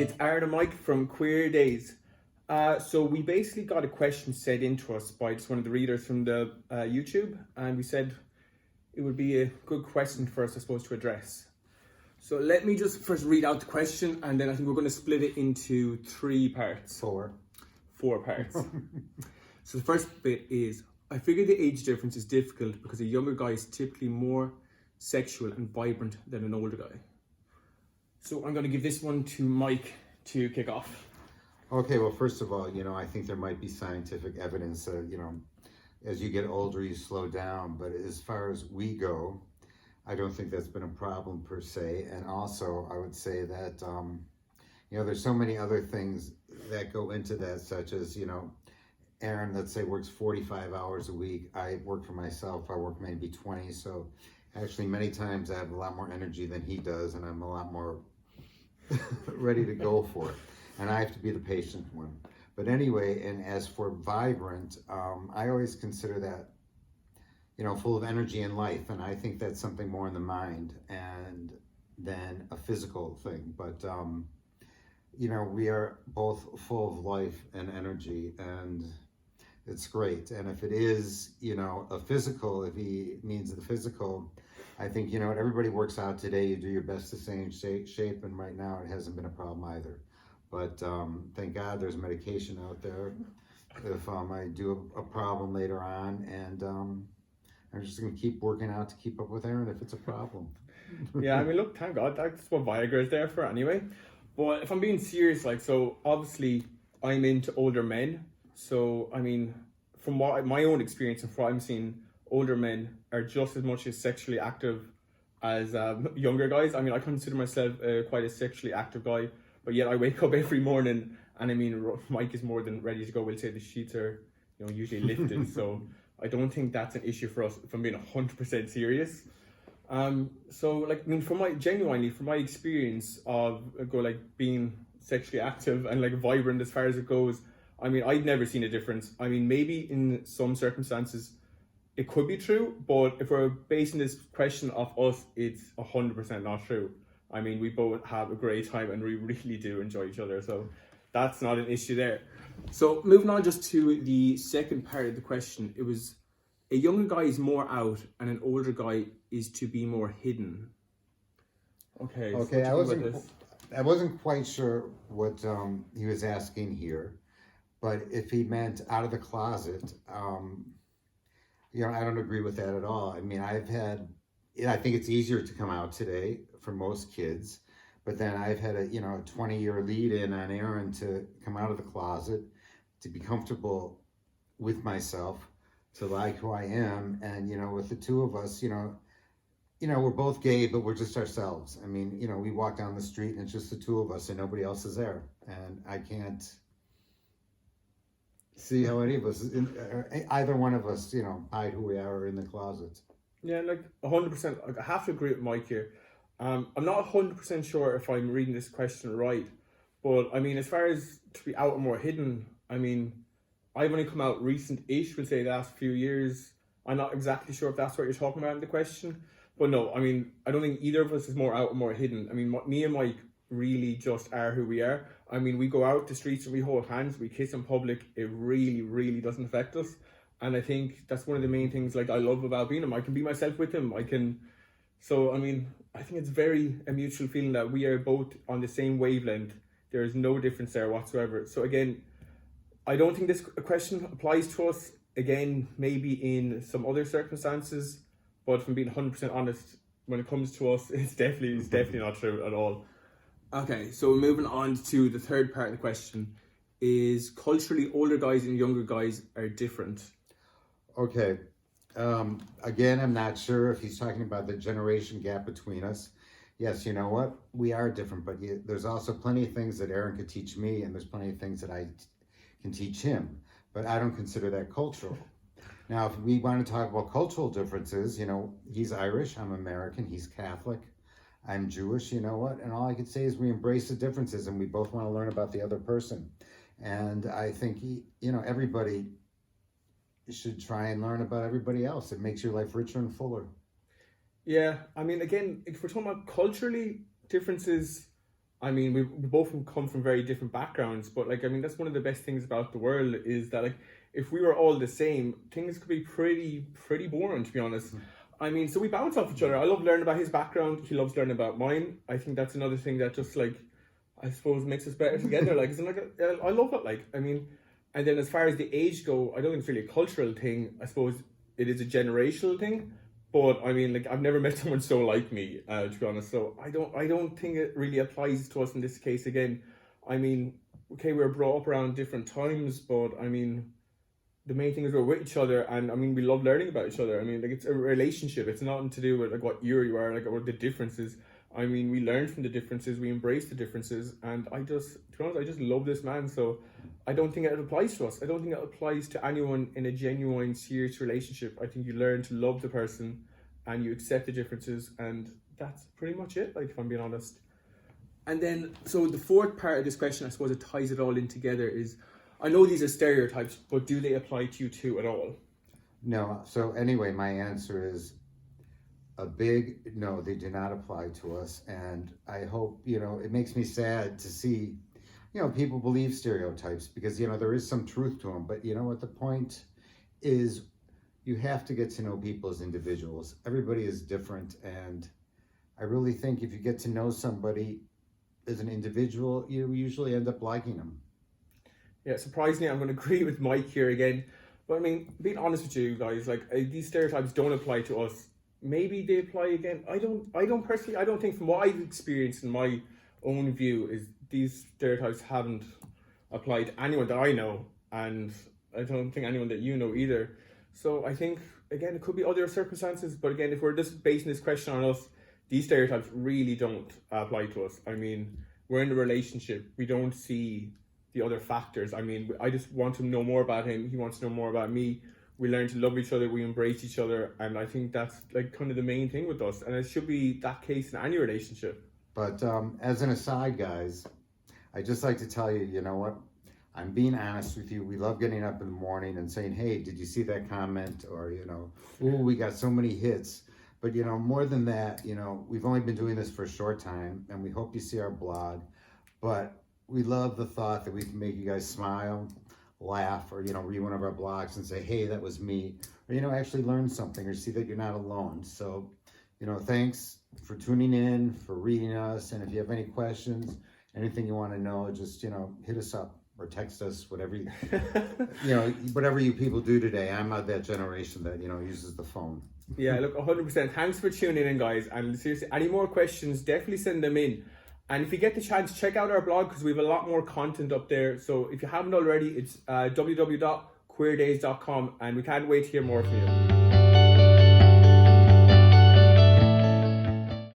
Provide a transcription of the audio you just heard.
It's Aaron and Mike from Queer Days. So we basically got a question sent in to us by just one of the readers from the YouTube, and we said it would be a good question for us, I suppose, to address. So let me just first read out the question, and then I think we're going to split it into 3 parts. 4 parts. So the first bit is, I figure the age difference is difficult because a younger guy is typically more sexual and vibrant than an older guy. So I'm going to give this one to Mike to kick off. Okay, well, first of all, I think there might be scientific evidence that, as you get older, you slow down. But as far as we go, I don't think that's been a problem per se. And also, I would say that, there's so many other things that go into that, such as, Aaron, let's say, works 45 hours a week. I work for myself. I work maybe 20. So actually, many times I have a lot more energy than he does, and I'm a lot more ready to go for it. And I have to be the patient one. But anyway, and as for vibrant, I always consider that, full of energy and life. And I think that's something more in the mind and than a physical thing. But, we are both full of life and energy, and it's great. And if it is, a physical, if he means the physical, I think, everybody works out today. You do your best to stay in shape, and right now it hasn't been a problem either. But thank God there's medication out there if I do a problem later on. And I'm just going to keep working out to keep up with Aaron if it's a problem. Yeah, look, thank God, that's what Viagra is there for anyway. But if I'm being serious, so obviously I'm into older men. So, from what my own experience and from what I'm seeing, older men are just as much as sexually active as younger guys. I consider myself quite a sexually active guy, but yet I wake up every morning and Mike is more than ready to go. We'll say the sheets are, usually lifted. So I don't think that's an issue for us, if I'm being 100% serious. From my experience of being sexually active and vibrant as far as it goes, I've never seen a difference. Maybe in some circumstances it could be true, but if we're basing this question off us, it's 100% not true. We both have a great time and we really do enjoy each other, so that's not an issue there. So moving on just to the second part of the question, it was a younger guy is more out and an older guy is to be more hidden. Okay, so I wasn't quite sure what he was asking here, but if he meant out of the closet, I don't agree with that at all. I think it's easier to come out today for most kids, but then I've had a 20-year lead in on Aaron to come out of the closet, to be comfortable with myself, to like who I am. And, with the two of us, we're both gay, but we're just ourselves. We walk down the street and it's just the two of us and nobody else is there. And I can't see how any of us, either one of us, hide who we are in the closet. Yeah, 100%. I have to agree with Mike here. I'm not 100% sure if I'm reading this question right, but as far as to be out or more hidden, I've only come out recent-ish, would say the last few years. I'm not exactly sure if that's what you're talking about in the question, but no, I don't think either of us is more out or more hidden. Me and Mike really just are who we are. We go out the streets and we hold hands, we kiss in public. It really, really doesn't affect us. And I think that's one of the main things I love about being him. I can be myself with him. I think it's very a mutual feeling that we are both on the same wavelength. There is no difference there whatsoever. So again, I don't think this question applies to us. Again, maybe in some other circumstances, but if I'm being 100% honest, when it comes to us, it's definitely not true at all. Okay, so moving on to the third part of the question, is culturally older guys and younger guys are different. Okay. Again, I'm not sure if he's talking about the generation gap between us. Yes, you know what? We are different, but there's also plenty of things that Aaron could teach me, and there's plenty of things that I can teach him. But I don't consider that cultural. Now, if we want to talk about cultural differences, he's Irish, I'm American, he's Catholic, I'm Jewish, and all I could say is we embrace the differences and we both want to learn about the other person. And I think, everybody should try and learn about everybody else. It makes your life richer and fuller. Yeah, again, if we're talking about culturally differences, I mean, we both come from very different backgrounds, but like, I mean, that's one of the best things about the world is that like, if we were all the same, things could be pretty boring, to be honest. I mean, so we bounce off each other. I love learning about his background. He loves learning about mine. I think that's another thing that just like, I suppose makes us better together. Like, it's like I love it. Like, I mean, and then as far as the age go, I don't think it's really a cultural thing. I suppose it is a generational thing. But I mean, like I've never met someone so like me, to be honest. So I don't think it really applies to us in this case. Again, I mean, okay, we were brought up around different times, but I mean, the main thing is we're with each other, and I mean, we love learning about each other. I mean, like it's a relationship. It's nothing to do with like what year you are, like what the differences. I mean, we learn from the differences, we embrace the differences, and to be honest, I just love this man. So I don't think it applies to us. I don't think it applies to anyone in a genuine, serious relationship. I think you learn to love the person, and you accept the differences, and that's pretty much it. Like, if I'm being honest. And then, so the fourth part of this question, I suppose it ties it all in together, is I know these are stereotypes, but do they apply to you too at all? No. So anyway, my answer is a big no. They do not apply to us, and I hope it makes me sad to see people believe stereotypes because there is some truth to them. But you know what the point is? You have to get to know people as individuals. Everybody is different, and I really think if you get to know somebody as an individual, you usually end up liking them. Yeah, surprisingly, I'm going to agree with Mike here again. But I mean, being honest with you guys, like these stereotypes don't apply to us. Maybe they apply again. I don't personally. I don't think from what I've experienced in my own view is these stereotypes haven't applied to anyone that I know, and I don't think anyone that you know either. So I think again it could be other circumstances, but again, if we're just basing this question on us, these stereotypes really don't apply to us. I mean, we're in a relationship. We don't see the other factors. I mean, I just want to know more about him. He wants to know more about me. We learn to love each other. We embrace each other. And I think that's like kind of the main thing with us. And it should be that case in any relationship. But as an aside, guys, I just like to tell you, you know what? I'm being honest with you. We love getting up in the morning and saying, hey, did you see that comment? Or, ooh, we got so many hits. But, more than that, we've only been doing this for a short time, and we hope you see our blog. But we love the thought that we can make you guys smile, laugh, or, read one of our blogs and say, hey, that was me. Or, actually learn something or see that you're not alone. So, thanks for tuning in, for reading us. And if you have any questions, anything you want to know, just, hit us up or text us, whatever, whatever you people do today. I'm of that generation that, uses the phone. Yeah, look, 100%. Thanks for tuning in, guys. And seriously, any more questions, definitely send them in. And if you get the chance, check out our blog because we have a lot more content up there. So if you haven't already, it's www.queerdays.com, and we can't wait to hear more from you.